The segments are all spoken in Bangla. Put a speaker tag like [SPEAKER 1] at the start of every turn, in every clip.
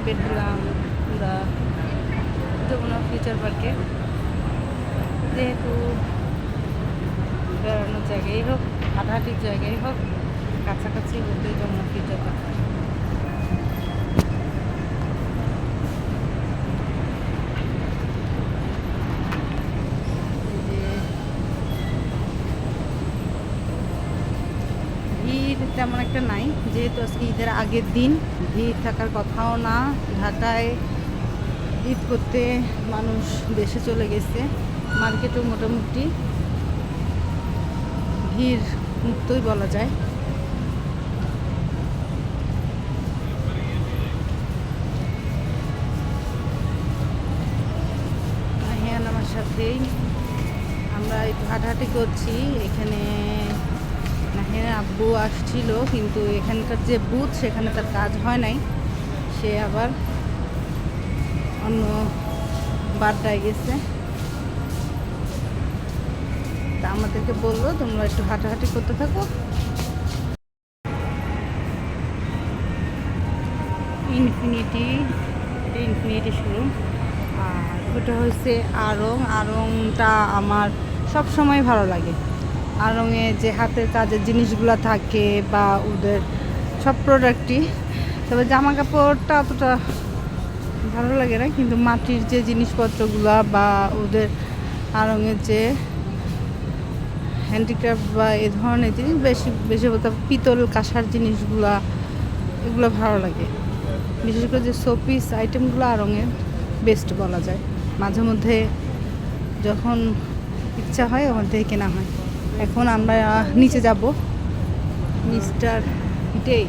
[SPEAKER 1] বের হলাম পুরা যমুনা ফিউচার পার্কে। যেহেতু বেড়ানোর জায়গায় হোক, হাঁটাহাঁটির জায়গায় হোক, কাছাকাছি বলতে যমুনা ফিউচার পার্ক। ভিড় তেমন একটা নাই, যেহেতু আজকে ঈদের আগের দিন, ভিড় থাকার কথাও না। ঢাকায় ঈদ করতে মানুষ দেশে চলে গেছে, মার্কেটও মোটামুটি ভিড় মুক্তই বলা যায়। হ্যাঁ, আমার সাথেই আমরা একটু হাঁটাহাঁটি করছি। এখানে হ্যাঁ, আব্বু আসছিল, কিন্তু এখানকার যে বুথ সেখানে তার কাজ হয় নাই, সে আবার অন্য বাড্ডায় গেছে। তা আমাদেরকে বললো তোমরা একটু হাঁটাহাঁটি করতে থাকো। ইনফিনিটি শোরুম, আর ওটা হচ্ছে আড়ংটা আমার সব সময় ভালো লাগে। আড়ংয়ে যে হাতের কাজের জিনিসগুলো থাকে বা ওদের সব প্রোডাক্টই, তবে জামা কাপড়টা অতটা ভালো লাগে না, কিন্তু মাটির যে জিনিসপত্রগুলো বা ওদের আড়ংয়ের যে হ্যান্ডিক্রাফট বা এ ধরনের জিনিস, বেশি বলতে পিতল কাঁসার জিনিসগুলা, এগুলো ভালো লাগে। বিশেষ করে যে শোপিস আইটেমগুলো আড়ংয়ের বেস্ট বলা যায়। মাঝে মধ্যে যখন ইচ্ছা হয় ওখান থেকে কেনা হয়। এখন আমরা নিচে যাব মিস্টার ডেতে।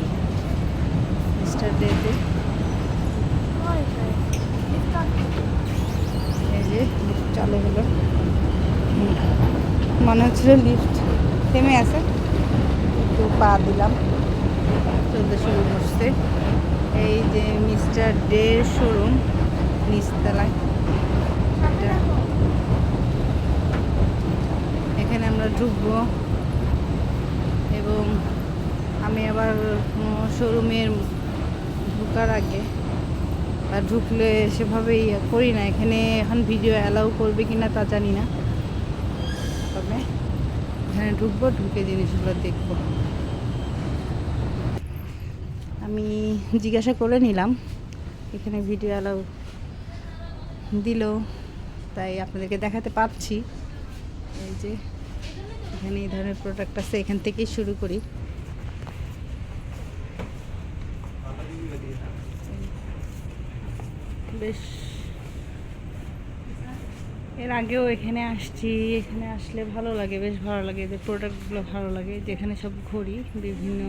[SPEAKER 1] এই যে লিফট চালু হলো, মনে হচ্ছিল লিফট থেমে আছে, একটু পা দিলাম, চলতে শুরু করছে। এই যে মিস্টার ডে শোরুম নিচতলায়, এখানে আমরা ঢুকবো। এবং আমি আবার শোরুমের ঢোকার আগে বা ঢুকলে সেভাবে করি না। এখানে এখন ভিডিও অ্যালাউ করবে কিনা তা জানি না, তবে এখানে ঢুকবো, ঢুকে জিনিসগুলো দেখবো। আমি জিজ্ঞাসা করে নিলাম, এখানে ভিডিও অ্যালাউ দিল, তাই আপনাদেরকে দেখাতে পারছি। এই যে এখানে এই ধরনের প্রোডাক্ট আছে, এখান থেকেই শুরু করি। বেশ, এর আগেও এখানে আসছি, এখানে আসলে ভালো লাগে, বেশ ভালো লাগে, এদের প্রোডাক্টগুলো ভালো লাগে। যেখানে সব ঘড়ি, বিভিন্ন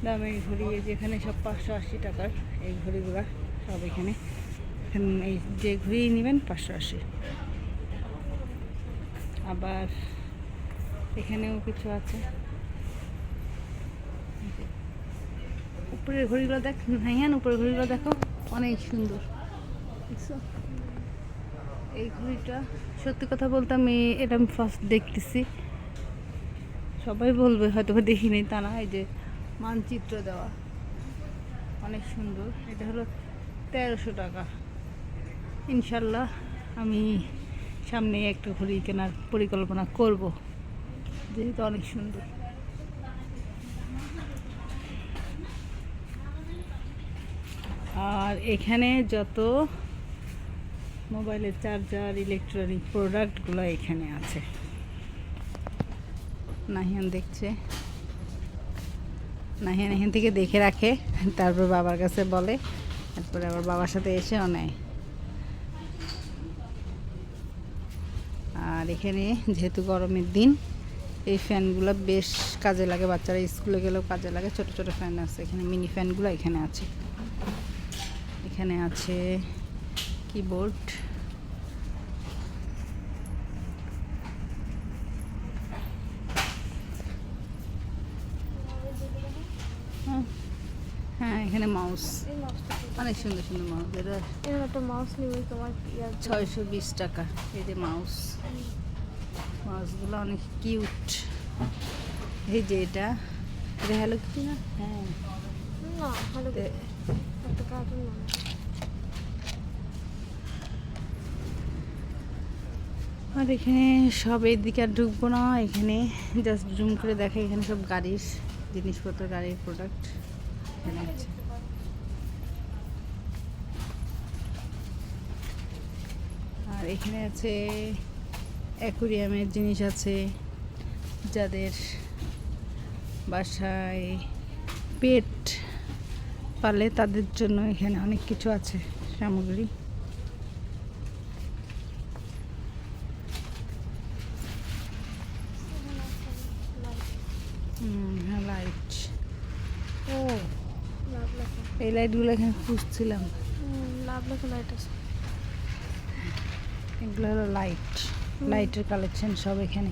[SPEAKER 1] দামের ঘড়ি, যেখানে সব 580 টাকার এই ঘড়িগুলো সব এখানে। এই যে ঘড়ি নেবেন 580। আবার এখানেও কিছু আছে, উপরের ঘড়িগুলো দেখ। হ্যাঁ, উপরের ঘড়িগুলো দেখো, অনেক সুন্দর। এই ঘড়িটা সত্যি কথা বলতে এটা আমি ফার্স্ট দেখতেছি। সবাই বলবে হয়তো দেখি নেই, তা না। এই যে মানচিত্র দেওয়া, অনেক সুন্দর। এটা হলো 1300 টাকা। ইনশাল্লাহ আমি সামনে একটা ঘড়ি কেনার পরিকল্পনা করব, যেহেতু অনেক সুন্দর। আর এখানে যত মোবাইলের চার্জার, ইলেকট্রনিক প্রোডাক্টগুলো এখানে আছে। নাহিয়ান দেখছে, নাহিয়ান এখান থেকে দেখে রাখে, তারপর বাবার কাছে বলে, তারপরে আবার বাবার সাথে এসেও নেয়। আর এখানে যেহেতু গরমের দিন, এই ফ্যানগুলো বেশ কাজে লাগে, বাচ্চারা স্কুলে গেলেও কাজে লাগে। ছোট ছোট ফ্যান আছে এখানে, মিনি ফ্যানগুলো এখানে আছে। এখানে আছে কিবোর্ড, হ্যাঁ এখানে মাউস, অনেক সুন্দর সুন্দর মাউস। এটা একটা মাউস নিবে তোমার 620 টাকা। এই যে মাউসগুলো অনেক কিউট। এই যে এটা হ্যালো কিটি না? হ্যাঁ, আর এখানে সব এদিকে আর ঢুকবো না, এখানে জাস্ট জুম করে দেখে এখানে সব গাড়ির জিনিসপত্র, গাড়ির প্রোডাক্ট এখানে আছে। আর এখানে আছে অ্যাকুরিয়ামের জিনিস আছে, যাদের বাসায় পেট পালে তাদের জন্য এখানে অনেক কিছু আছে সামগ্রী। হ্যাঁ, লাইট। ও, এই লাইটগুলো এখানে খুঁজছিলাম।
[SPEAKER 2] লাইট আছে,
[SPEAKER 1] এগুলো হলো লাইট, লাইটের কালেকশন সব এখানে।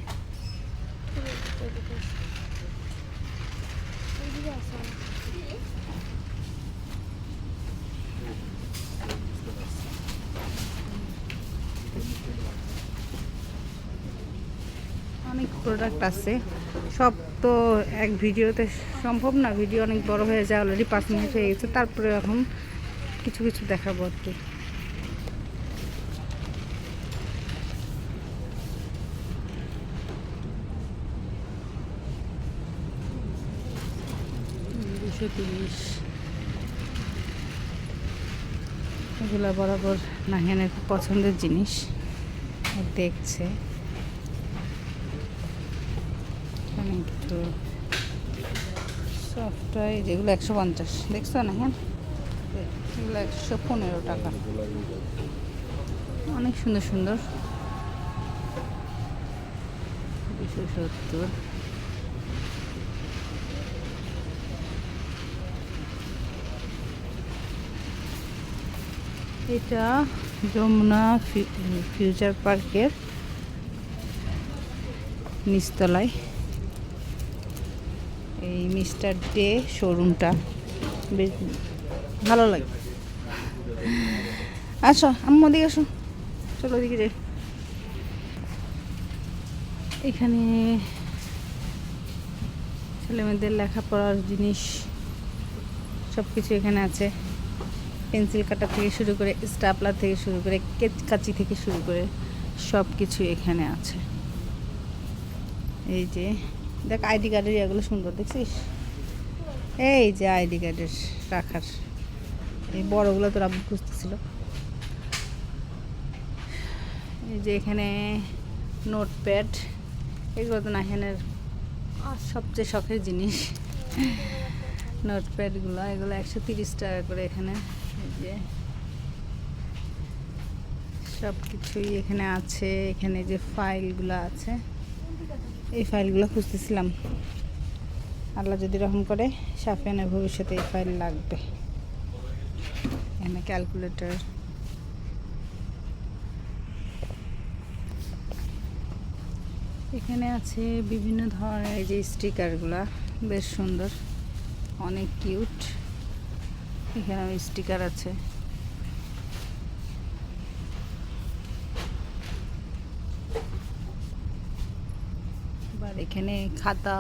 [SPEAKER 1] অনেক প্রোডাক্ট আছে, সব তো এক ভিডিওতে সম্ভব না, ভিডিও অনেক বড় হয়ে যায়, অলরেডি 5 মিনিট হয়ে গেছে, তারপরে এখন কিছু কিছু দেখাবো আর কি। এগুলো বরাবর নাহিয়ানের খুব পছন্দের জিনিস, দেখছে। কিছু সফটওয়্যার যেগুলো 150, দেখছো না? হ্যাঁ, এগুলো 115 টাকা, অনেক সুন্দর সুন্দর। 270। এটা যমুনা ফিউচার পার্কের নিচতলায় এই মিস্টার ডে শোরুমটা, বেশ ভালো লাগে। আসো আম্মু, দিকে আসো, চলো দিকে যাই। এখানে ছেলেমেয়েদের লেখাপড়ার জিনিস সব কিছু এখানে আছে, পেন্সিল কাটার থেকে শুরু করে, স্টাপলার থেকে শুরু করে, কাঁচি থেকে শুরু করে সব কিছু এখানে আছে। এই যে দেখ আইডি কার্ডের এগুলো সুন্দর, দেখছিস? এই যে আইডি কার্ডের রাখার এই বড়গুলো তোর আব্বু খুঁজতেছিল। এই যে এখানে নোটপ্যাড, এগুলো তো নাহিয়ানের সবচেয়ে শখের জিনিস। নোটপ্যাডগুলো, এগুলো 130 টাকা করে এখানে। এই যে সব কিছুই এখানে আছে। এখানে যে ফাইলগুলো আছে, এই ফাইলগুলো খুঁজতেছিলাম, আল্লাহ যদি রহম করে সাফিয়ানের ভবিষ্যতে এই ফাইল লাগবে। এখানে ক্যালকুলেটর, এখানে আছে বিভিন্ন ধরনের এই যে স্টিকারগুলা, বেশ সুন্দর, অনেক কিউট। এখানে স্টিকার আছে। আবার এখানে খাতা,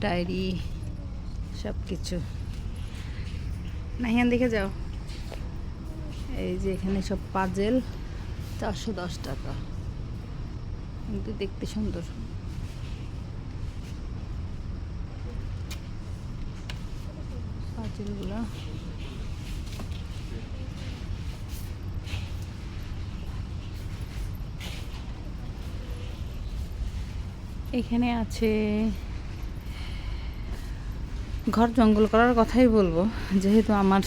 [SPEAKER 1] ডায়েরি, সব কিছু। নাহিয়ান দেখে যাও। এই যে এখানে সব পাজেল, 410 টাকা, কিন্তু দেখতে সুন্দর। পাজেলগুলো এখানে আছে। ঘর জঙ্গল করার কথাই বলবো, যেহেতু আমার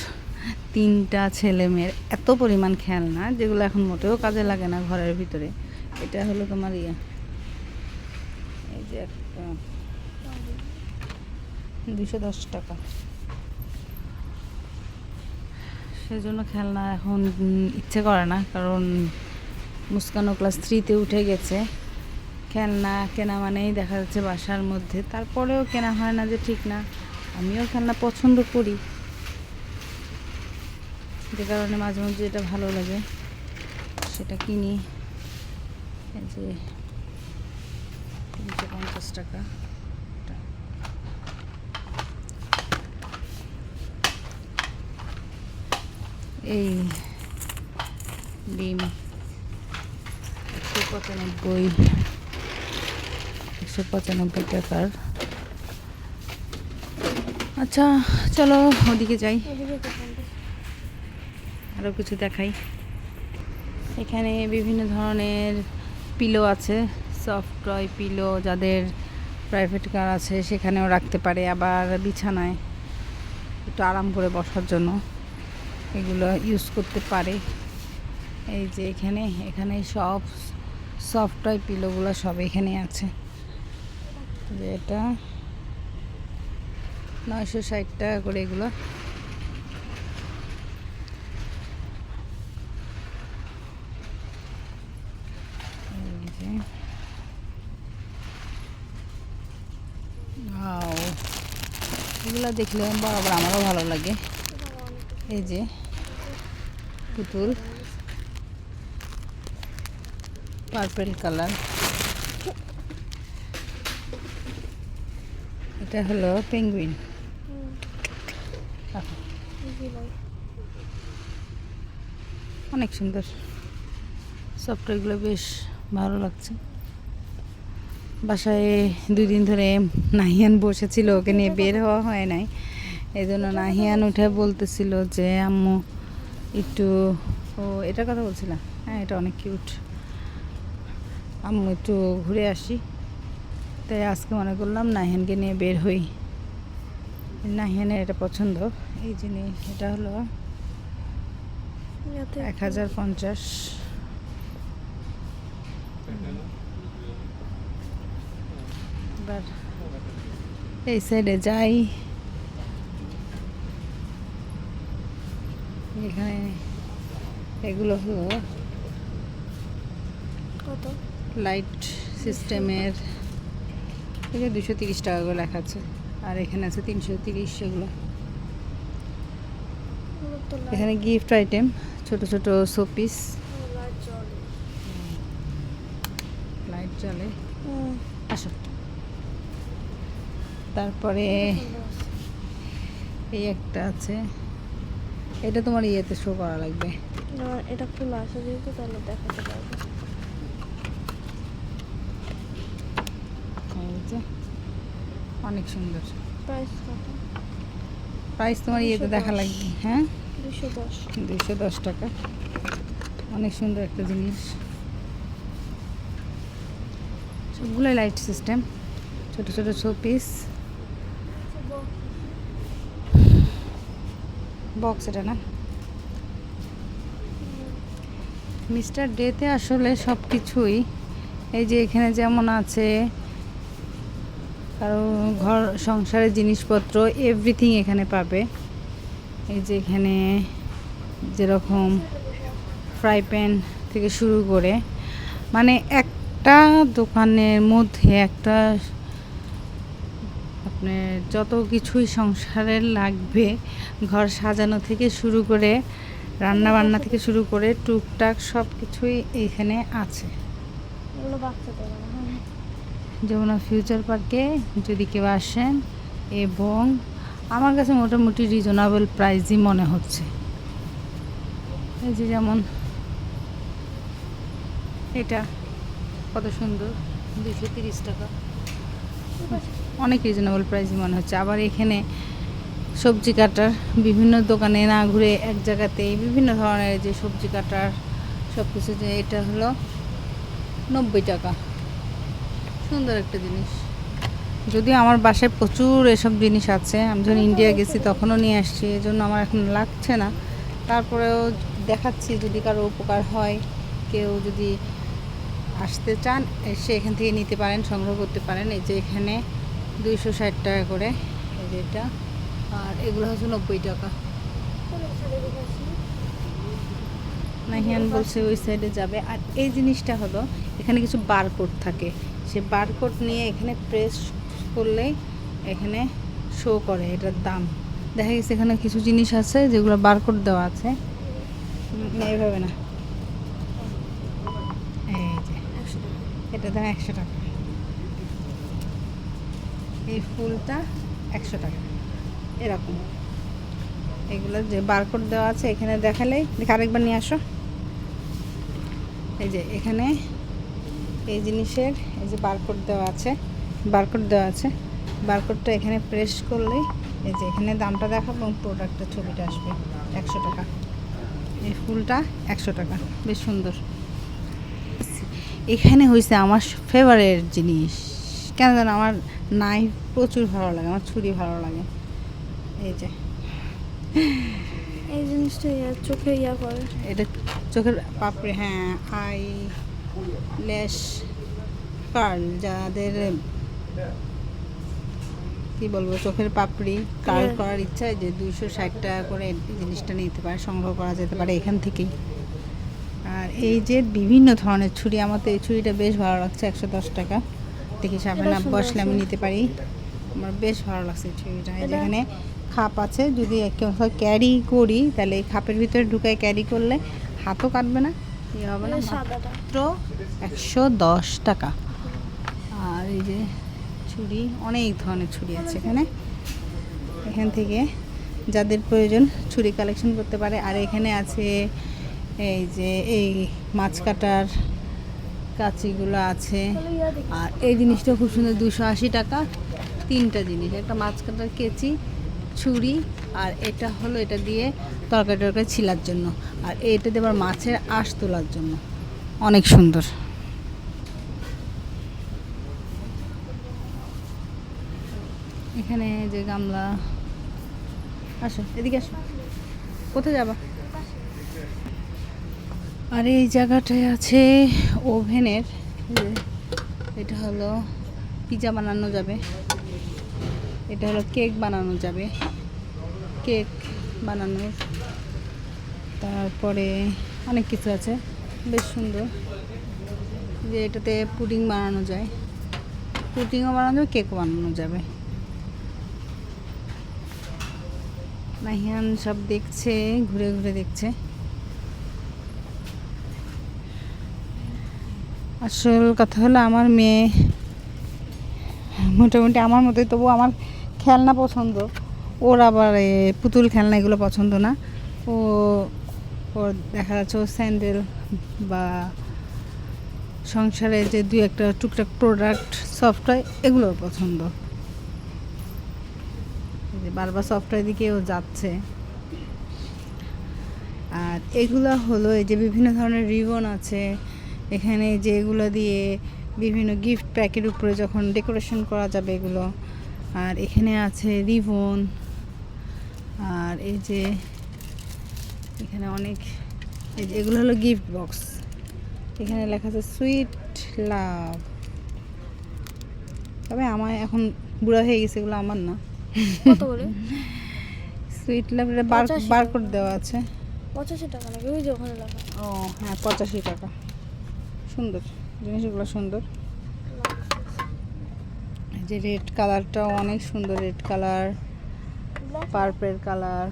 [SPEAKER 1] 3টা ছেলে মেয়ের এত পরিমাণ খেলনা, যেগুলো এখন মোটেও কাজে লাগে না ঘরের ভিতরে। এটা হলো তোমার এই যে একটা 210 টাকা, সেজন্য খেলনা এখন ইচ্ছে করে না, কারণ মুস্কানও ক্লাস 3-তে উঠে গেছে। খেলনা কেনা মানেই দেখা যাচ্ছে বাসার মধ্যে, তারপরেও কেনা হয় না যে ঠিক না, আমিও খেলনা পছন্দ করি, যে কারণে মাঝে মাঝে যেটা ভালো লাগে সেটা কিনি। এই যে 350 টাকা। এই ডিম 195 টাকার। আচ্ছা চলো ওদিকে যাই,
[SPEAKER 2] ওদিকে দোকান।
[SPEAKER 1] আরও কিছু দেখাই। এখানে বিভিন্ন ধরনের পিলো আছে, সফট টয় পিলো, যাদের প্রাইভেট কার আছে সেখানেও রাখতে পারে, আবার বিছানায় একটু আরাম করে বসার জন্য এগুলো ইউজ করতে পারে। এই যে এখানে সব সফট টয় পিলোগুলো সব এখানে আছে। যে এটা 960 টাকা করে এগুলো। এগুলো দেখলে বরাবর আমারও ভালো লাগে। এই যে পুতুল পার্পল কালার, এটা হলো পেঙ্গুইন। অনেক সুন্দর, সফটওয়্যারগুলো বেশ ভালো লাগছে। বাসায় 2 দিন ধরে নাহিয়ান বসেছিল, ওকে নিয়ে বের হওয়া হয় নাই। এই জন্য নাহিয়ান উঠে বলতেছিল যে আম্মু একটু, ও এটার কথা বলছিলাম, হ্যাঁ এটা অনেক কিউট, আম্মু একটু ঘুরে আসি। তাই আজকে মনে করলাম নাহিয়ানকে নিয়ে বের হই। নাহিয়ানের এটা পছন্দ। এই জিনিস এটা হলো 1050। এবার এই সাইডে যাই, এখানে এগুলো হলো
[SPEAKER 2] কত?
[SPEAKER 1] লাইট সিস্টেমের, এটা 230 টাকা করে লেখা আছে, আর এখানে আছে 330। সেগুলো এখানে গিফট আইটেম, ছোট ছোট শোপিস, লাইট জ্বলে। আসো, তারপরে এই একটা আছে, এটা তোমার ইয়েতে শো করা লাগবে।
[SPEAKER 2] এটা খোলা আছে যেহেতু তাহলে দেখাতে পারবো।
[SPEAKER 1] এই যে অনেক সুন্দর।
[SPEAKER 2] প্রাইস কত?
[SPEAKER 1] প্রাইস তোমার ইয়েতে দেখা লাগবে। হ্যাঁ
[SPEAKER 2] 210।
[SPEAKER 1] 210 টাকা। অনেক সুন্দর একটা জিনিস, সবগুলোই লাইট সিস্টেম, ছোট ছোট শোপিস। বক্স এটা না, মিস্টার ডেতে আসলে সব কিছুই, এই যে এখানে যেমন আছে কারো ঘর সংসারের জিনিসপত্র এভরিথিং এখানে পাবে। এই যে এখানে যেরকম ফ্রাই প্যান থেকে শুরু করে, মানে একটা দোকানের মধ্যে একটা আপনার যত কিছুই সংসারের লাগবে, ঘর সাজানো থেকে শুরু করে রান্না বান্না থেকে শুরু করে টুকটাক সব কিছুই এইখানে আছে।
[SPEAKER 2] এগুলো বাচ্চাদের
[SPEAKER 1] যমুনা ফিউচার পার্কে যদি কেউ আসেন, এবং আমার কাছে মোটামুটি রিজনেবল প্রাইসই মনে হচ্ছে। এই যে যেমন এটা কত সুন্দর, 230 টাকা, অনেক রিজনেবল প্রাইসই মনে হচ্ছে। আবার এখানে সবজি কাটার বিভিন্ন দোকানে না ঘুরে এক জায়গাতেই বিভিন্ন ধরনের যে সবজি কাটার সব কিছু, যে এটা হলো 90 টাকা। সুন্দর একটা জিনিস, যদিও আমার বাসায় প্রচুর এসব জিনিস আছে, আমি যখন ইন্ডিয়া গেছি তখনও নিয়ে আসছি, এই জন্য আমার এখন লাগছে না। তারপরেও দেখাচ্ছি, যদি কারো উপকার হয়, কেউ যদি আসতে চান এসে এখান থেকে নিতে পারেন, সংগ্রহ করতে পারেন। এই যে এখানে 260 টাকা করে এই যে এটা, আর এগুলো হচ্ছে 90 টাকা। নাহিয়ান বলছে ওই সাইডে যাবে। আর এই জিনিসটা হলো এখানে কিছু বারকোড থাকে, সে বারকোড নিয়ে এখানে প্রেস করলেই এখানে শো করে এটার দাম। দেখা গেছে এখানে কিছু জিনিস আছে যেগুলো বারকোড দেওয়া আছে, এইভাবে না, এই যে এটা দাম 100 টাকা, এই ফুলটা 100 টাকা, এরকম এগুলো যে বারকোড দেওয়া আছে এখানে দেখালেই আরেকবার নিয়ে আসো। এই যে এখানে এই জিনিসের এই যে বারকোড দেওয়া আছে, বারকোডটা এখানে প্রেস করলেই এই যে এখানে দামটা দেখাবো এবং প্রোডাক্টের ছবিটা আসবে। 100 টাকা, এই ফুলটা 100 টাকা, বেশ সুন্দর। এখানে হয়েছে আমার ফেভারিট জিনিস, কেন জানো আমার নাইফ প্রচুর ভালো লাগে, আমার ছুরি ভালো লাগে। এই যে
[SPEAKER 2] এই জিনিসটা চোখে করে,
[SPEAKER 1] এটা চোখের পাপড়ি, হ্যাঁ, আই ল্যাশ কার্ল, যাদের কি বলবো চোখের পাপড়ি কার্ল করার ইচ্ছা, যে 260 টাকা করে এই জিনিসটা নিতে পারে, সংগ্রহ করা যেতে পারে এখান থেকেই। আর এই যে বিভিন্ন ধরনের ছুরি, আমার তো এই ছুরিটা বেশ ভালো লাগছে, 110 টাকা। দেখি সামনে না বসলে আমি নিতে পারি, আমার বেশ ভালো লাগছে এই ছুরিটা। এই যেখানে খাপ আছে, যদি কেউ ক্যারি করি তাহলে এই খাপের ভিতরে ঢুকায় ক্যারি করলে হাতও কাটবে না, ইয়ে হবে না। মাত্র 110 টাকা। আর এই যে ছুরি, অনেক ধরনের ছুরি আছে এখানে, এখান থেকে যাদের প্রয়োজন ছুরি কালেকশন করতে পারে। আর এখানে আছে এই যে এই মাছ কাটার কাঁচিগুলো আছে। আর এই জিনিসটা খুব সুন্দর, 280 টাকা 3টা জিনিস, একটা মাছ কাটার কেচি, ছুরি, আর এটা হলো এটা দিয়ে তরকারি ছিলার জন্য, আর এটা দিয়ে আবার মাছের আঁশ তোলার জন্য, অনেক সুন্দর। এখানে যে গামলা, আসো এদিকে আসো, কোথায় যাবা? আর এই জায়গাটায় আছে ওভেনের, এটা হলো পিৎজা বানানো যাবে, এটা হলো কেক বানানো যাবে, কেক বানানোর, তারপরে অনেক কিছু আছে বেশ সুন্দর। যে এটাতে পুডিং বানানো যায়, পুডিংও বানানো যাবে, কেকও বানানো যাবে। নাহিয়ান সব দেখছে, ঘুরে ঘুরে দেখছে। আসল কথা হলো আমার মেয়ে মোটামুটি আমার মতোই, তবু আমার খেলনা পছন্দ, ওর আবার পুতুল খেলনা এগুলো পছন্দ না। ওর দেখা যাচ্ছে ও স্যান্ডেল বা সংসারে যে 2-1টা টুকটাক প্রোডাক্ট সফটওয়্যার এগুলোর পছন্দ। বারবার সফটওয়্যার দিকে ও যাচ্ছে। আর এগুলো হলো এই যে বিভিন্ন ধরনের রিবন আছে এখানে, যে এগুলো দিয়ে বিভিন্ন গিফট প্যাকের উপরে যখন ডেকোরেশন করা যাবে এগুলো। আর এখানে আছে রিবন, আর এই যে এখানে অনেক, এই যে এগুলো হলো গিফট বক্স, এখানে লেখা আছে সুইট লাভ। তবে আমার এখন বুড়া হয়ে গেছে, এগুলো আমার না।
[SPEAKER 2] কত করে?
[SPEAKER 1] সুইট লাভ এটা বারকোড দেওয়া আছে।
[SPEAKER 2] 85 টাকা নাকি? ওই যে ওখানে লেখা।
[SPEAKER 1] ও হ্যাঁ, 85 টাকা। সুন্দর জিনিসগুলো, সুন্দর। এই যে রেড কালারটাও অনেক সুন্দর, red colour, purple colour,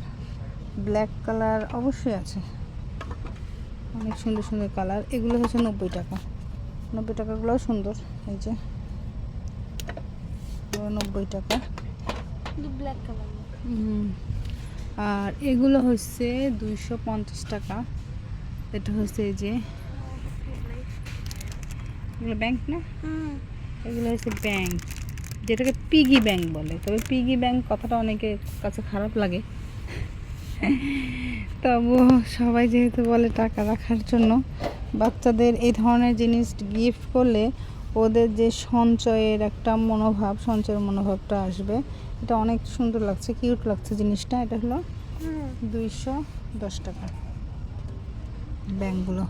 [SPEAKER 1] black colour অবশ্যই আছে, অনেক সুন্দর সুন্দর কালার। এগুলো হচ্ছে 90 টাকা, 90 টাকাগুলোও সুন্দর। এই যে 90 টাকা।
[SPEAKER 2] Black colour.
[SPEAKER 1] আর এগুলো হচ্ছে 250 টাকা। এটা হচ্ছে এই যে এগুলো ব্যাংক না, এগুলো হচ্ছে ব্যাংক, যেটাকে পিগি ব্যাংক বলে। তবে পিগি ব্যাংক কথাটা অনেকের কাছে খারাপ লাগে, তবু সবাই যেহেতু বলে টাকা রাখার জন্য, বাচ্চাদের এই ধরনের জিনিস গিফট করলে ওদের যে সঞ্চয়ের একটা মনোভাব, সঞ্চয়ের মনোভাবটা আসবে। এটা অনেক সুন্দর লাগছে, কিউট লাগছে জিনিসটা। এটা হলো 210 টাকা ব্যাংকগুলো।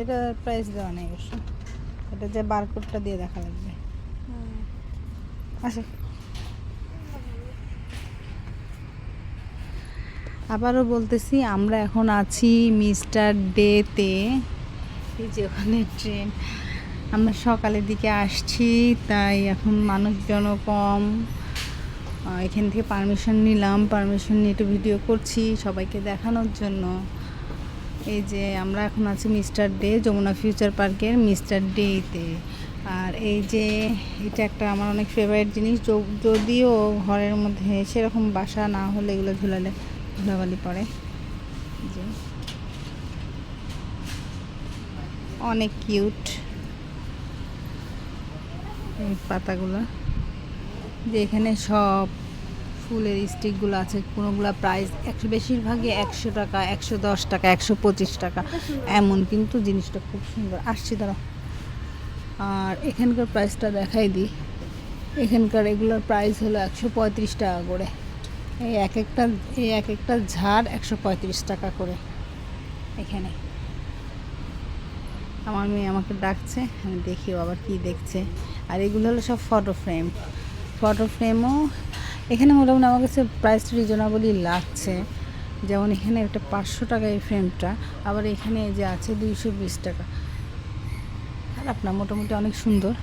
[SPEAKER 1] এটা প্রাইস দেওয়া নেই অবশ্য, এটা যে বারকোডটা দিয়ে দেখা লাগবে। আচ্ছা, আবারও বলতেছি, আমরা এখন আছি মিস্টার ডেতে। এই যে ওখানে ট্রেন, আমরা সকালের দিকে আসছি, তাই এখন মানুষজনও কম। এখান থেকে পারমিশন নিলাম, পারমিশন নিয়ে একটু ভিডিও করছি সবাইকে দেখানোর জন্য। এই যে আমরা এখন আছি মিস্টার ডে, যমুনা ফিউচার পার্কের মিস্টার ডেতে। আর এই যে এটা একটা আমার অনেক ফেভারিট জিনিস, যদিও ঘরের মধ্যে সেরকম বাসা না হলে এগুলো ঝুলালে ধুলাবালি পড়ে। যে অনেক কিউট এই পাতাগুলো, যে এখানে সব ফুলের স্টিকগুলো আছে, কোনোগুলো প্রাইস বেশিরভাগই 100 টাকা, 110 টাকা, 125 টাকা এমন, কিন্তু জিনিসটা খুব সুন্দর। আসছি দাঁড়া। আর এখানকার প্রাইসটা দেখাই দিই। এখানকার এগুলোর প্রাইস হলো 135 টাকা করে। এই এক একটা ঝাড় 135 টাকা করে। এখানে আমার মেয়ে আমাকে ডাকছে, আমি দেখি আবার কি দেখছে। আর এগুলো হলো সব ফটো ফ্রেমও এখানে মোটামুটি আমার কাছে প্রাইস রিজনেবলই লাগছে। যেমন এখানে একটা 500 টাকা এই ফ্রেমটা, আবার এখানে যে আছে 220 টাকা। আর আপনার মোটামুটি অনেক সুন্দর।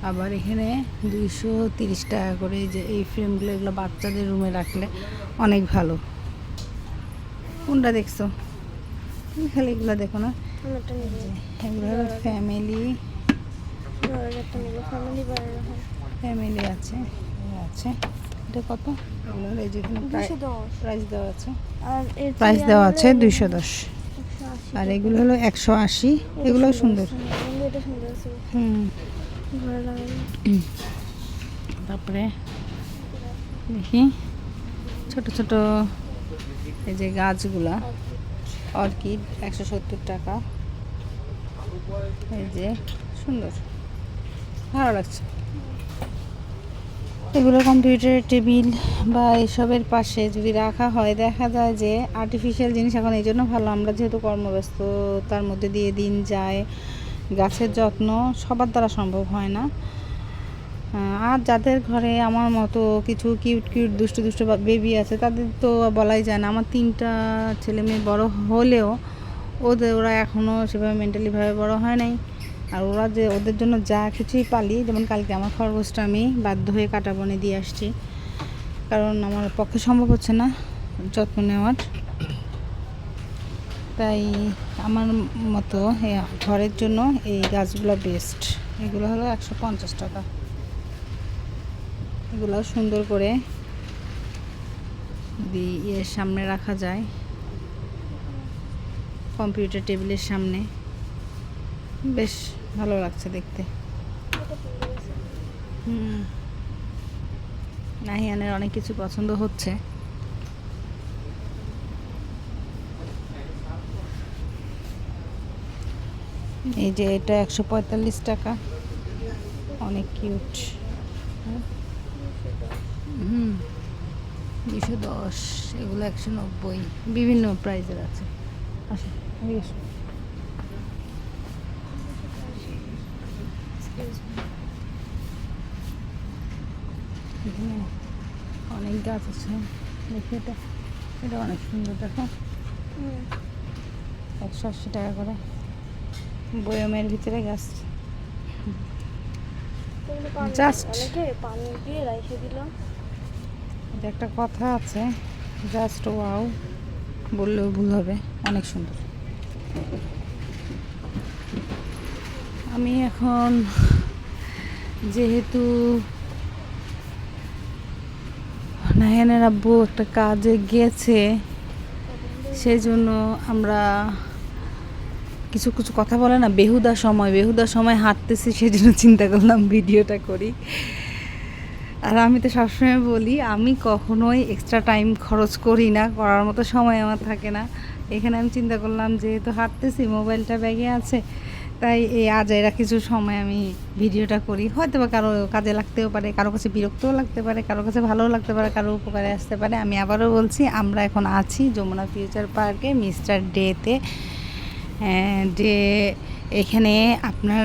[SPEAKER 1] আবার এখানে 230 টাকা করে যে এই ফ্রেমগুলো, এগুলো বাচ্চাদের রুমে রাখলে অনেক ভালো। কোনটা দেখছো তুমি? খালি এগুলো দেখো না, এগুলো হলো ফ্যামিলি আছে। আছে এটা কত? এগুলো হলো এই যে এখানে প্রাইস দেওয়া আছে,
[SPEAKER 2] আর
[SPEAKER 1] প্রাইস দেওয়া আছে 210। আর এগুলো হলো 180। এগুলোও সুন্দর।
[SPEAKER 2] এটা সুন্দর আছে, ঘরে লাগানো।
[SPEAKER 1] তারপরে দেখি ছোট ছোট এই যে গাছগুলা, অর্কিড 170 টাকা। এই যে সুন্দর, ভালো লাগছে। এগুলো কম্পিউটারের টেবিল বা এসবের পাশে যদি রাখা হয়, দেখা যায় যে আর্টিফিশিয়াল জিনিস এখন এই জন্য ভালো, আমরা যেহেতু কর্মব্যস্ততার মধ্যে দিয়ে দিন যায়, গাছের যত্ন সবার দ্বারা সম্ভব হয় না। আর যাদের ঘরে আমার মতো কিছু কিউট দুষ্টু বেবি আছে, তাদের তো বলাই যায় না। আমার 3টা ছেলে মেয়ে বড় হলেও ওরা এখনও সেভাবে মেন্টালিভাবে বড় হয় নাই। আর ওদের জন্য যা কিছুই পালি, যেমন কালকে আমার খরগোশটা আমি বাধ্য হয়ে কাটা বনে দিয়ে আসছি, কারণ আমার পক্ষে সম্ভব হচ্ছে না যত্ন নেওয়ার। তাই আমার মতো ঘরের জন্য এই গাছগুলো বেস্ট। এগুলো হলো 150 টাকা। এগুলো সুন্দর করে এর সামনে রাখা যায়, কম্পিউটার টেবিলের সামনে, বেশ ভালো লাগছে দেখতে। নাহিয়ানের অনেক কিছু পছন্দ হচ্ছে। এই যে এটা 145 টাকা, অনেক কিউট। 210, এগুলো 190, বিভিন্ন প্রাইজের আছে। আসো এখানে অনেক গাছ আছে, দেখি এটা অনেক সুন্দর। দেখো 180 টাকা করে, বয়মের ভিতরে গাছ। জাস্ট এটা একটা কথা আছে, জাস্ট ওয়াও বললেও ভুল হবে, অনেক সুন্দর। আমি এখন যেহেতু নাহিয়ানের আব্বু একটা কাজে গিয়েছে, সেই জন্য আমরা কিছু কথা বলে না, বেহুদা সময় হাঁটতেছি, সেই জন্য চিন্তা করলাম ভিডিওটা করি। আর আমি তো সবসময় বলি, আমি কখনোই এক্সট্রা টাইম খরচ করি না, করার মতো সময় আমার থাকে না। এখানে আমি চিন্তা করলাম যেহেতু হাঁটতেছি, মোবাইলটা ব্যাগে আছে, তাই এরা কিছু সময় আমি ভিডিওটা করি। হয়তো বা কারো কাজে লাগতেও পারে, কারো কাছে বিরক্তও লাগতে পারে, কারো কাছে ভালোও লাগতে পারে, কারো উপকারে আসতে পারে। আমি আবারও বলছি, আমরা এখন আছি যমুনা ফিউচার পার্কে মিস্টার ডেতে। যে এখানে আপনার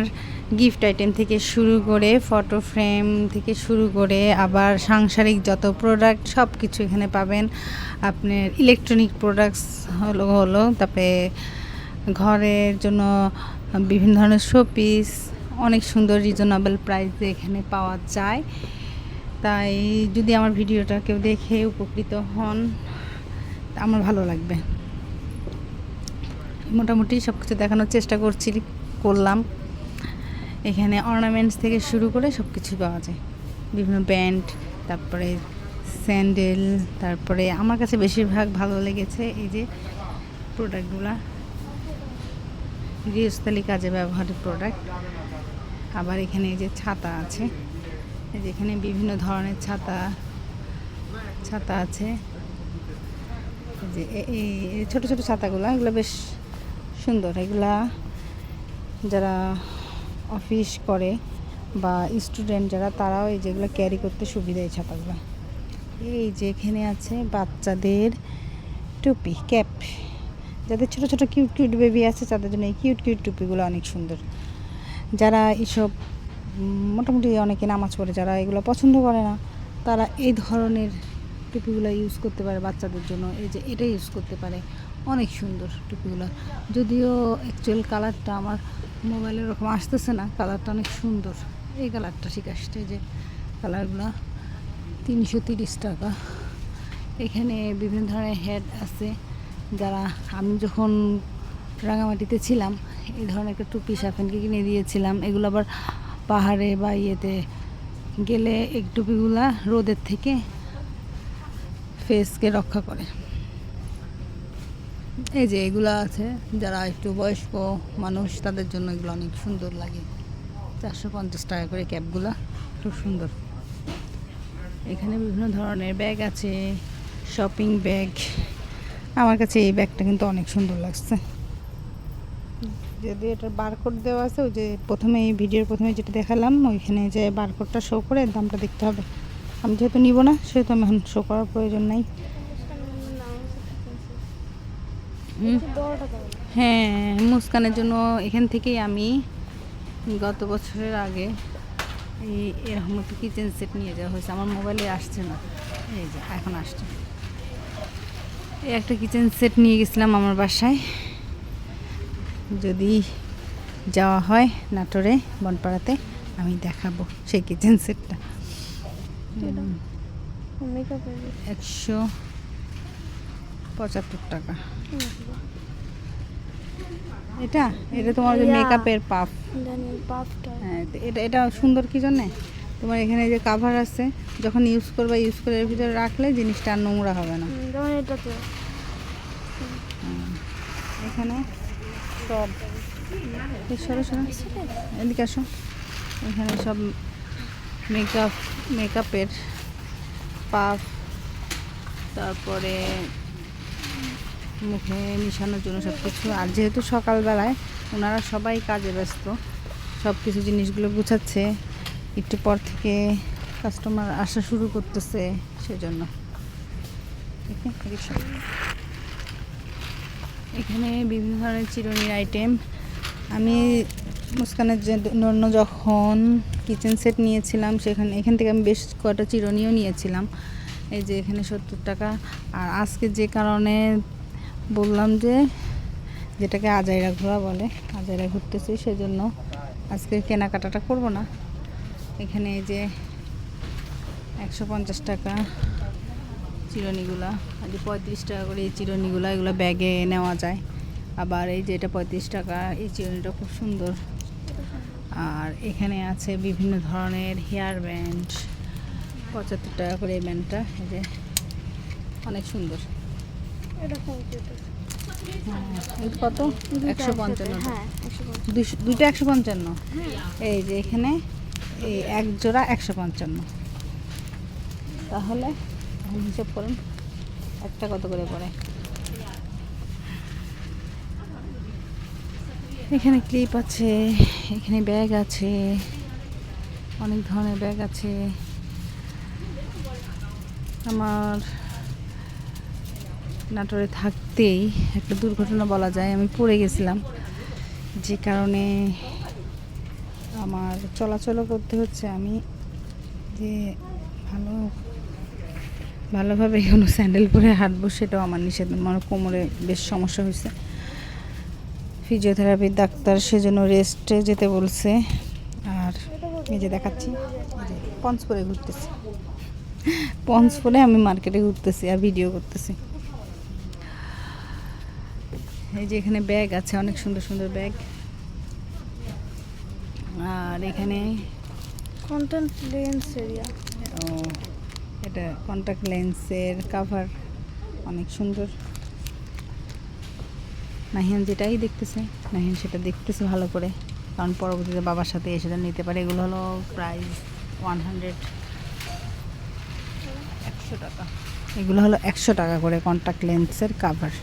[SPEAKER 1] গিফট আইটেম থেকে শুরু করে, ফটো ফ্রেম থেকে শুরু করে, আবার সাংসারিক যত প্রোডাক্ট সব কিছু এখানে পাবেন। আপনার ইলেকট্রনিক প্রোডাক্টস হলো তারপরে ঘরের জন্য বিভিন্ন ধরনের শোপিস, অনেক সুন্দর রিজনেবল প্রাইসে এখানে পাওয়া যায়। তাই যদি আমার ভিডিওটা কেউ দেখে উপকৃত হন, আমার ভালো লাগবে। মোটামুটি সব কিছু দেখানোর চেষ্টা করলাম। এখানে অর্নামেন্টস থেকে শুরু করে সব কিছু পাওয়া যায়, বিভিন্ন ব্যান্ড, তারপরে স্যান্ডেল, তারপরে আমার কাছে বেশিরভাগ ভালো লেগেছে এই যে প্রোডাক্টগুলা, গৃহস্থালী কাজে ব্যবহারের প্রোডাক্ট। আবার এখানে এই যে ছাতা আছে, এই যে এখানে বিভিন্ন ধরনের ছাতা আছে। এই যে এই ছোট ছোট ছাতাগুলো, এগুলো বেশ সুন্দর। এগুলা যারা অফিস করে বা স্টুডেন্ট যারা, তারাও এই যেগুলো ক্যারি করতে সুবিধা এই ছাতাগুলো। এই যে এখানে আছে বাচ্চাদের টুপি, ক্যাপ, যাদের ছোট ছোট কিউট কিউট বেবি আছে তাদের জন্য এই কিউট কিউট টুপিগুলো অনেক সুন্দর। যারা এইসব মোটামুটি অনেকে নামাজ পড়ে, যারা এগুলো পছন্দ করে না, তারা এই ধরনের টুপিগুলো ইউজ করতে পারে বাচ্চাদের জন্য। এই যে এটা ইউজ করতে পারে, অনেক সুন্দর টুপিগুলো। যদিও অ্যাকচুয়াল কালারটা আমার মোবাইলের ওরকম আসতেছে না, কালারটা অনেক সুন্দর। এই কালারটা ঠিক আসছে, যে কালারগুলো 330 টাকা। এখানে বিভিন্ন ধরনের হেড আছে। যারা, আমি যখন রাঙামাটিতে ছিলাম এই ধরনের একটা টুপি সাফেনকে কিনে দিয়েছিলাম। এগুলো আবার পাহাড়ে বা ইয়েতে গেলে এই টুপিগুলা রোদের থেকে ফেসকে রক্ষা করে। এই যে এগুলো আছে, যারা একটু বয়স্ক মানুষ তাদের জন্য এগুলো অনেক সুন্দর লাগে। 450 টাকা করে ক্যাপগুলা, খুব সুন্দর। এখানে বিভিন্ন ধরনের ব্যাগ আছে, শপিং ব্যাগ। আমার কাছে এই ব্যাগটা কিন্তু অনেক সুন্দর লাগছে। যদি এটার বারকোড দেওয়া আছে, ওই যে প্রথমে এই ভিডিওর প্রথমে যেটা দেখালাম, ওইখানে যে বারকোডটা শো করে দামটা দেখতে হবে। আমি যেহেতু নিব না, সেহেতু আমি এখন শো করার প্রয়োজন নাই। হ্যাঁ, মুস্কানের জন্য এখান থেকেই আমি গত বছরের আগে এরকম একটা কিচেন সেট নিয়ে যাওয়া হয়েছে। আমার মোবাইলে আসছে না, এই যে এখন আসছে। এই একটা কিচেন সেট নিয়ে গেছিলাম আমার বাসায়। যদি যাওয়া হয় নাটোরে বনপাড়াতে, আমি দেখাবো সেই কিচেন সেটটা। 175 টাকা। এটা তোমার যে মেকআপের পাফ। হ্যাঁ, এটা সুন্দর কি জন্যে, তোমার এখানে যে কাভার আছে, যখন ইউজ করবে, ইউজ করে এর ভিতরে রাখলে জিনিসটা আর নোংরা হবে না। এখানে সব এদিকে আসো, এখানে সব মেকআপের পাফ, তারপরে মুখে মিশানোর জন্য সব কিছু। আর যেহেতু সকালবেলায় ওনারা সবাই কাজে ব্যস্ত, সব কিছু জিনিসগুলো গুছাচ্ছে, একটু পর থেকে কাস্টমার আসা শুরু করতেছে, সেজন্য। এখানে বিভিন্ন ধরনের চিরুনির আইটেম। আমি মুস্কানের জন্য যখন কিচেন সেট নিয়েছিলাম, এখান থেকে আমি বেশ কয়টা চিরুনিও নিয়েছিলাম। এই যে এখানে 70 টাকা। আর আজকে যে কারণে বললাম যে, যেটাকে আজাইরা ঘোরা বলে, আজাইরা ঘুরতেছি, সেজন্য আজকে কেনাকাটাটা করব না। এখানে এই যে 150 টাকা চিরুনিগুলা, আর যে 35 টাকা করে এই চিরুনিগুলা, এগুলো ব্যাগে নেওয়া যায়। আবার এই যে এটা 35 টাকা, এই চিরুনিটা খুব সুন্দর। আর এখানে আছে বিভিন্ন ধরনের হেয়ার ব্যান্ড, 75 টাকা করে এই ব্যান্ডটা, এই যে অনেক সুন্দর। কত? 155। দুইটা 155। এই যে এখানে এই এক জোড়া 155। তাহলে হিসাব করুন একটা কত করে পড়ে। এখানে ক্লিপ আছে, এখানে ব্যাগ আছে, অনেক ধরনের ব্যাগ আছে। আমার নাটোরে থাকতেই একটা দুর্ঘটনা বলা যায়, আমি পড়ে গেছিলাম, যে কারণে আমার চলাচলও করতে হচ্ছে। আমি যে ভালোভাবে কোনো স্যান্ডেল পরে হাঁটবো, সেটাও আমার নিষেধ। আমার কোমরে বেশ সমস্যা হয়েছে, ফিজিওথেরাপির ডাক্তার সেজন্য রেস্টে যেতে বলছে। আর এই যে দেখাচ্ছি, পঞ্চ পরে ঘুরতেছি, পঞ্চ পরে আমি মার্কেটে ঘুরতেছি আর ভিডিও করতেছি। এই যে এখানে ব্যাগ আছে, অনেক সুন্দর সুন্দর ব্যাগ। আর এখানে
[SPEAKER 2] কন্টেন্ট লেন্স এরিয়া।
[SPEAKER 1] ও এটা কন্ট্যাক্ট লেন্সের কাভার, অনেক সুন্দর। নাহিয়ান যেটাই দেখতেছে, নাহিয়ান সেটা দেখতেছে ভালো করে, কারণ পরবর্তীতে বাবার সাথে এসে সেটা নিতে পারে। এগুলো হলো প্রাইস 100 টাকা। এগুলো হলো 100 টাকা করে কন্ট্যাক্ট লেন্সের কাভার।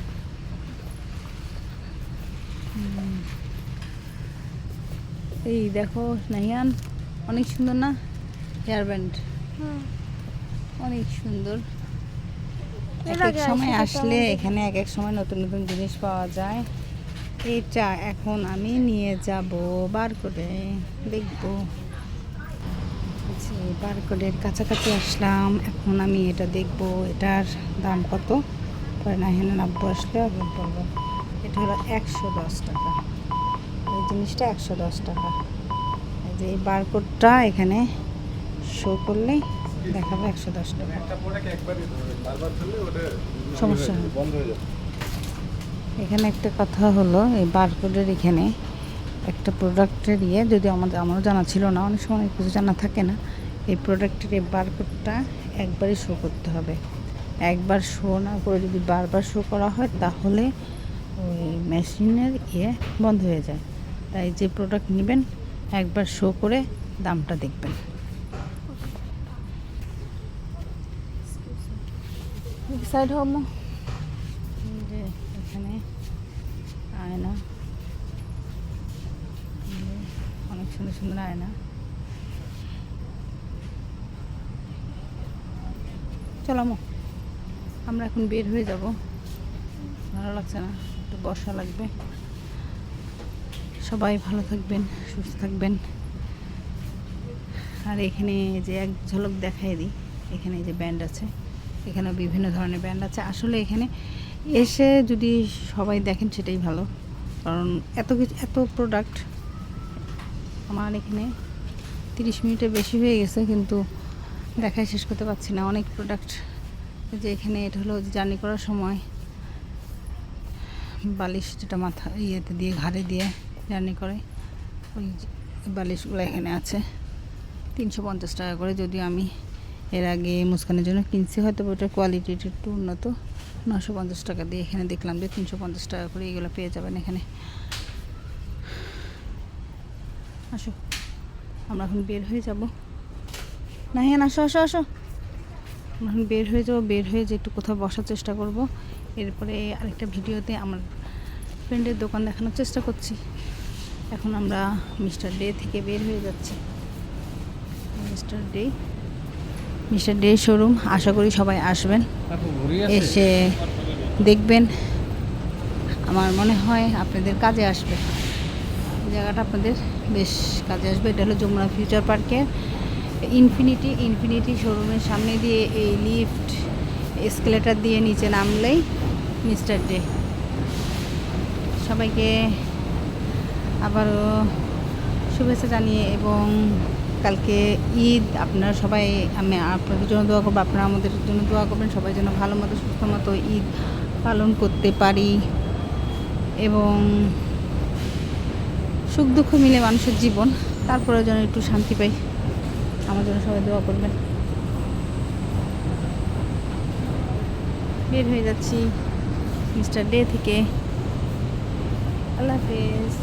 [SPEAKER 1] এই দেখো নাহিয়ান, অনেক সুন্দর না হেয়ার ব্যান্ড, অনেক সুন্দর। এক এক সময় আসলে এখানে এক এক সময় নতুন নতুন জিনিস পাওয়া যায়। এটা এখন আমি নিয়ে যাব বার করে দেখবো। বারকোডের কাছাকাছি আসলাম, এখন আমি এটা দেখব এটার দাম কত। পরে নাহিয়ান আব্বু আসলে আবার বলবো। এটা হলো 110 টাকা, এই জিনিসটা 110 টাকা। এই যে এই বারকোডটা এখানে শো করলে দেখাবে 110 টাকা। সমস্যা নেই। এখানে একটা কথা হলো, এই বারকোডের এখানে একটা প্রোডাক্টের যদি আমারও জানা ছিল না, অনেক সময় অনেক কিছু জানা থাকে না। এই প্রোডাক্টের এই বারকোডটা একবারই শো করতে হবে। একবার শো না করে যদি বারবার শো করা হয় তাহলে ওই মেশিনের বন্ধ হয়ে যায়। তাই যে প্রোডাক্ট নেবেন একবার শো করে দামটা দেখবেন। সাইড হম যে এখানে আয়না, অনেক সুন্দর সুন্দর আয়না। চলো আমরা এখন বের হয়ে যাব, ভালো লাগছে না, একটু বসা লাগবে। সবাই ভালো থাকবেন, সুস্থ থাকবেন। আর এখানে যে এক ঝলক দেখাই দিই, এখানে যে ব্যান্ড আছে, এখানে বিভিন্ন ধরনের ব্যান্ড আছে। আসলে এখানে এসে যদি সবাই দেখেন সেটাই ভালো, কারণ এত কিছু, এত প্রোডাক্ট। আমার এখানে 30 মিনিটের বেশি হয়ে গেছে, কিন্তু দেখায় শেষ করতে পারছি না, অনেক প্রোডাক্ট। যে এখানে এটা হলো জার্নি করার সময় বালিশ, যেটা মাথা ইয়েতে দিয়ে ঘাড়ে দিয়ে জার্নি করে, ওই বালিশগুলো এখানে আছে 350 টাকা করে। যদিও আমি এর আগে মুস্কানের জন্য কিনছি, হয়তো ওটার কোয়ালিটি একটু উন্নত। 950 টাকা দিয়ে এখানে দেখলাম যে 350 টাকা করে এগুলো পেয়ে যাবেন এখানে। আসো আমরা এখন বের হয়ে যাব। নাহিয়ান আসো আসো আসো, আমরা এখন বের হয়ে যাবো। বের হয়ে যে একটু কোথাও বসার চেষ্টা করব। এরপরে আরেকটা ভিডিওতে আমার ফ্রেন্ডের দোকান দেখানোর চেষ্টা করছি। এখন আমরা মিস্টার ডে থেকে বের হয়ে যাচ্ছি। মিস্টার ডে শোরুম, আশা করি সবাই আসবেন, এসে দেখবেন। আমার মনে হয় আপনাদের কাজে আসবে, এই জায়গাটা আপনাদের বেশ কাজে আসবে। এটা হলো যমুনা ফিউচার পার্কের ইনফিনিটি শোরুমের সামনে দিয়ে এই লিফট এসকেলেটার দিয়ে নিচে নামলেই মিস্টার ডে। সবাইকে আবারও শুভেচ্ছা জানিয়ে, এবং কালকে ঈদ, আপনারা সবাই, আমি আপনাদের জন্য দোয়া করবো, আপনারা আমাদের জন্য দোয়া করবেন, সবাই যেন ভালো মতো সুস্থ মতো ঈদ পালন করতে পারি, এবং সুখ দুঃখ মিলে মানুষের জীবন, তারপরে যেন একটু শান্তি পাই। আমার জন্য সবাই দোয়া করবেন। বের হয়ে যাচ্ছি মিস্টার ডে থেকে। আল্লাহ হাফেজ।